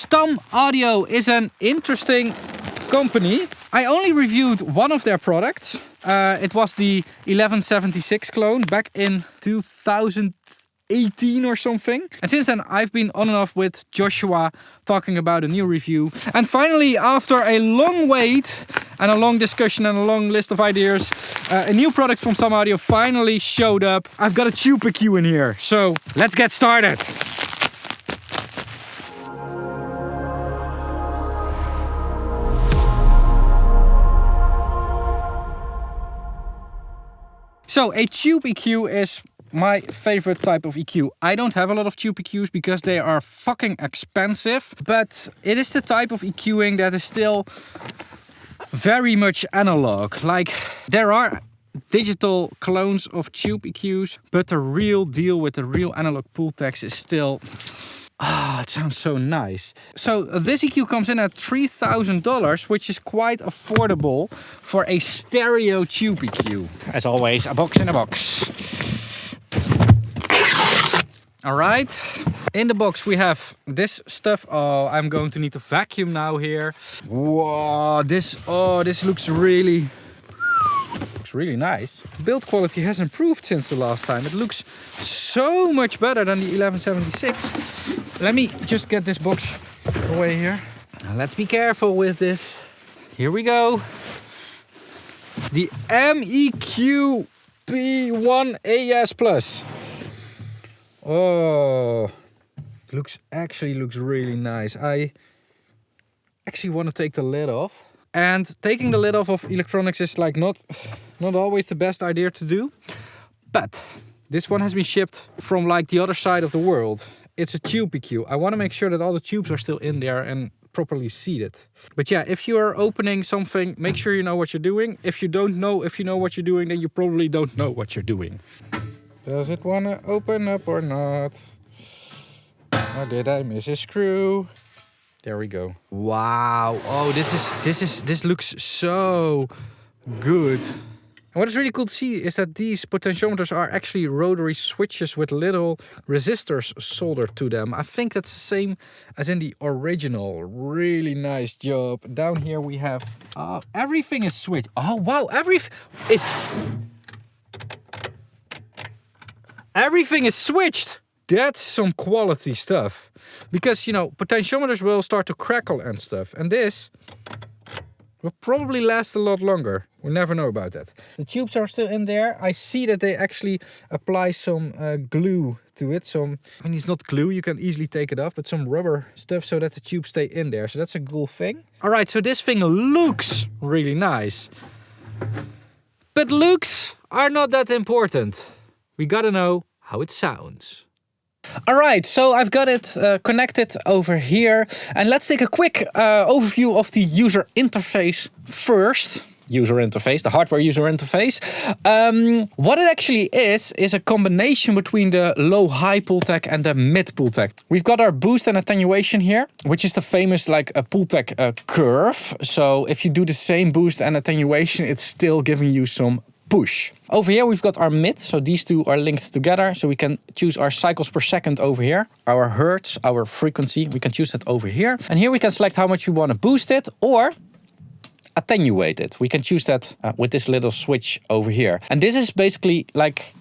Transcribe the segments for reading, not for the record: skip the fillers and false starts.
Stam Audio is an interesting company. I only reviewed one of their products. It was the 1176 clone back in 2018 or something. And since then I've been on and off with Joshua talking about a new review. And finally, after a long wait and a long discussion and a long list of ideas, a new product from Stam Audio finally showed up. I've got a tube EQ in here, so let's get started. So a tube EQ is my favorite type of EQ. I don't have a lot of tube EQs because they are fucking expensive, but it is the type of EQing that is still very much analog. Like, there are digital clones of tube EQs, but the real deal with the real analog Pultecs is still... it sounds so nice. So this EQ comes in at $3,000, which is quite affordable for a stereo tube EQ. As always, a box in a box. All right. In the box we have this stuff. Oh, I'm going to need to vacuum now here. Whoa, this looks really nice. Build quality has improved since the last time. It looks so much better than the 1176. Let me just get this box away here. Now let's be careful with this. Here we go. The MEQP-1AS Plus. Oh, it actually looks really nice. I actually want to take the lid off. And taking the lid off of electronics is like not always the best idea to do. But this one has been shipped from like the other side of the world. It's a tube EQ. I want to make sure that all the tubes are still in there and properly seated. But yeah, if you are opening something, make sure you know what you're doing. If you don't know if you know what you're doing, then you probably don't know what you're doing. Does it want to open up or not? Or did I miss a screw? There we go. Wow. Oh, this looks so good. And what is really cool to see is that these potentiometers are actually rotary switches with little resistors soldered to them. I think that's the same as in the original. Really nice job. Down here we have everything is switched. Oh wow, everything is switched. That's some quality stuff. Because, you know, potentiometers will start to crackle and stuff. And this will probably last a lot longer. We'll never know about that. The tubes are still in there. I see that they actually apply some glue to it. I mean, it's not glue, you can easily take it off, but some rubber stuff so that the tubes stay in there. So that's a cool thing. All right, so this thing looks really nice. But looks are not that important. We gotta know how it sounds. Alright, so I've got it connected over here. And let's take a quick overview of the user interface first. The hardware user interface. What it actually is a combination between the low-high Pultec and the mid Pultec. We've got our boost and attenuation here, which is the famous like a Pultec curve. So if you do the same boost and attenuation, it's still giving you some push. Over here we've got our mid, so these two are linked together, so we can choose our cycles per second over here, our hertz, our frequency, we can choose that over here. And here we can select how much we want to boost it or attenuate it. We can choose that with this little switch over here. And this is basically like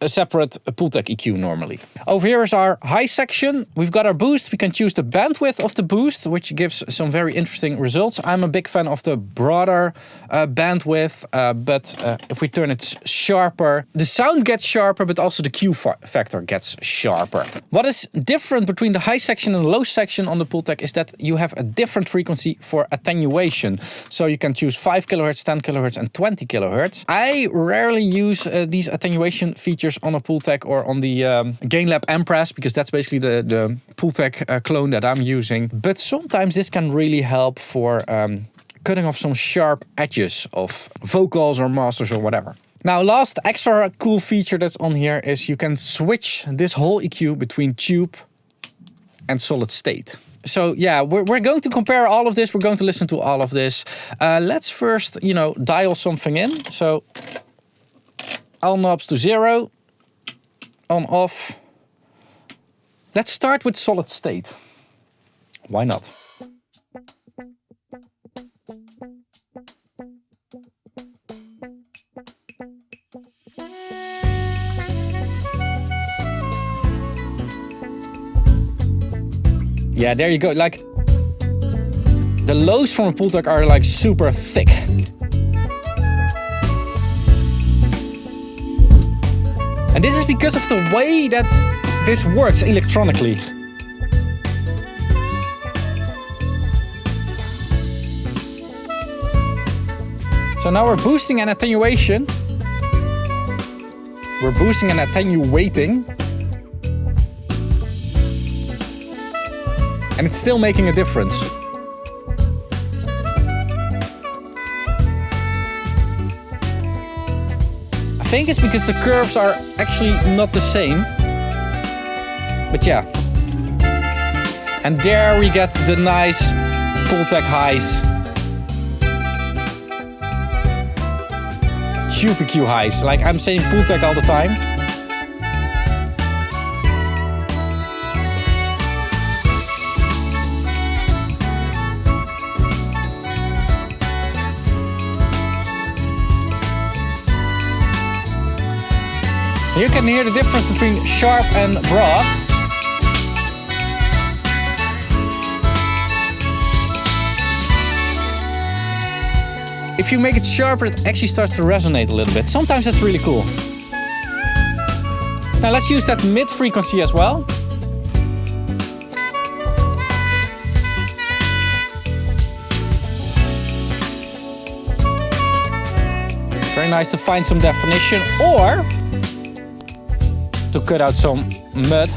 a separate Pultec EQ normally. Over here is our high section. We've got our boost. We can choose the bandwidth of the boost, which gives some very interesting results. I'm a big fan of the broader bandwidth, but if we turn it sharper, the sound gets sharper, but also the Q factor gets sharper. What is different between the high section and the low section on the Pultec is that you have a different frequency for attenuation. So you can choose 5 kHz, 10 kHz, and 20 kHz. I rarely use these attenuation features on a Pultec or on the GainLab Empress, because that's basically the Pultec clone that I'm using. But sometimes this can really help for cutting off some sharp edges of vocals or masters or whatever. Now, last extra cool feature that's on here is you can switch this whole EQ between tube and solid state. So yeah, we're going to compare all of this. We're going to listen to all of this. Let's first, dial something in. So all knobs to 0. On, off. Let's start with solid state. Why not? Yeah, there you go. Like, the lows from a Pultec are like super thick. And this is because of the way that this works electronically. So now we're boosting and attenuation. We're boosting and attenuating. And it's still making a difference. I think it's because the curves are actually not the same. But yeah. And there we get the nice Pultec highs. Tube EQ highs. Like I'm saying Pultec all the time. You can hear the difference between sharp and broad. If you make it sharper, it actually starts to resonate a little bit. Sometimes that's really cool. Now let's use that mid frequency as well. Very nice to find some definition, or to cut out some mud.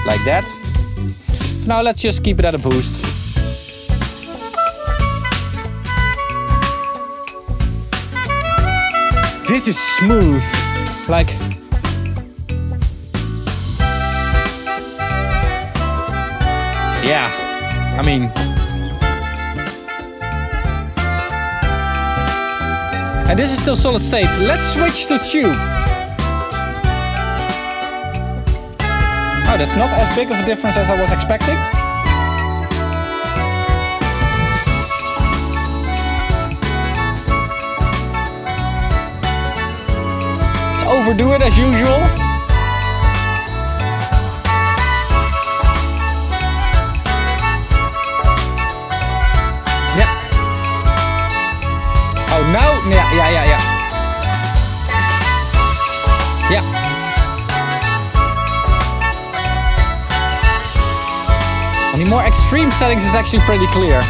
Like that. Now let's just keep it at a boost. This is smooth. Like, yeah, I mean, and this is still solid state. Let's switch to tube. Oh, that's not as big of a difference as I was expecting. Let's overdo it as usual. Yeah. Oh, now, yeah. Yeah. On the more extreme settings, it's actually pretty clear.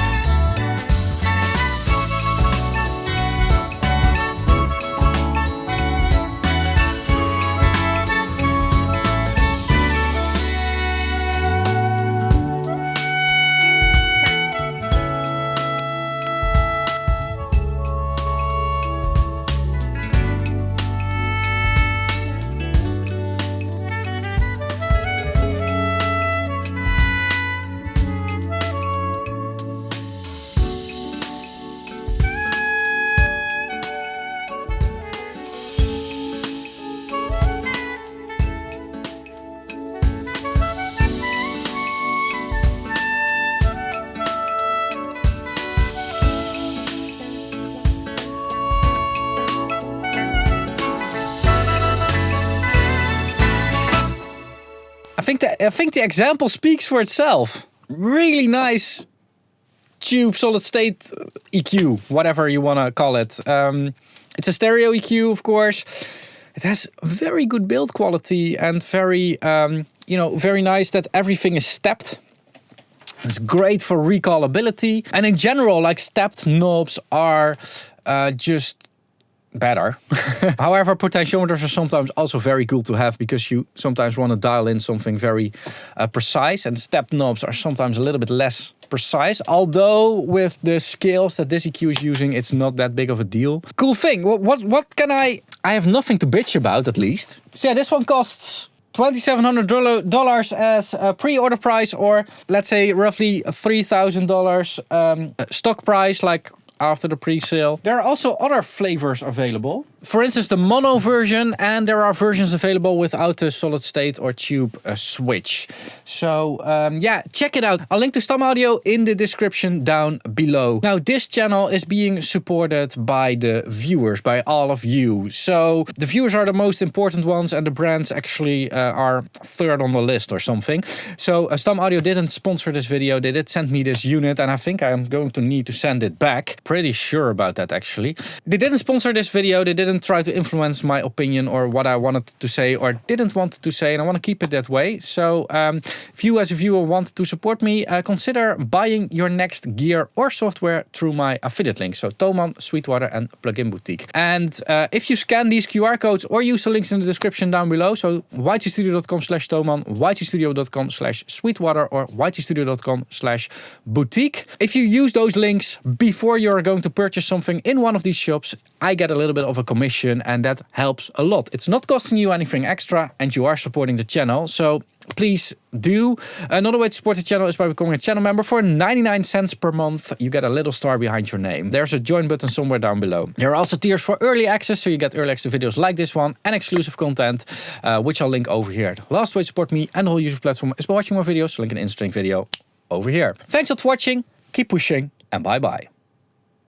I think the example speaks for itself. Really nice tube solid state EQ, whatever you want to call it. It's a stereo EQ, of course. It has very good build quality and very, very nice that everything is stepped. It's great for recallability. And in general, like stepped knobs are just better. However, potentiometers are sometimes also very cool to have because you sometimes want to dial in something very precise, and stepped knobs are sometimes a little bit less precise. Although with the scales that this EQ is using, it's not that big of a deal. Cool thing. What can I have nothing to bitch about, at least. So yeah, this one costs $2,700 as a pre-order price, or let's say roughly $3,000 stock price, like after the pre-sale. There are also other flavors available. For instance, the mono version, and there are versions available without the solid state or tube switch. So yeah, check it out. I'll link to Stam Audio in the description down below. Now, this channel is being supported by the viewers, by all of you. So the viewers are the most important ones, and the brands actually are third on the list or something. So Stam Audio didn't sponsor this video. They did send me this unit, and I think I'm going to need to send it back. Pretty sure about that, actually. They didn't sponsor this video. They didn't try to influence my opinion or what I wanted to say or didn't want to say, and I want to keep it that way. So if you as a viewer want to support me, consider buying your next gear or software through my affiliate links. So Thomann, Sweetwater and Plugin Boutique. And if you scan these QR codes or use the links in the description down below, so ytstudio.com/Thomann, ytstudio.com/Sweetwater or ytstudio.com/boutique. If you use those links before you're going to purchase something in one of these shops, I get a little bit of a commission, and that helps a lot. It's not costing you anything extra, and you are supporting the channel. So please do. Another way to support the channel is by becoming a channel member. For 99 cents per month, you get a little star behind your name. There's a join button somewhere down below. There are also tiers for early access, so you get early access videos like this one and exclusive content, which I'll link over here. The last way to support me and the whole YouTube platform is by watching more videos. So link an interesting video over here. Thanks for watching, keep pushing, and bye-bye.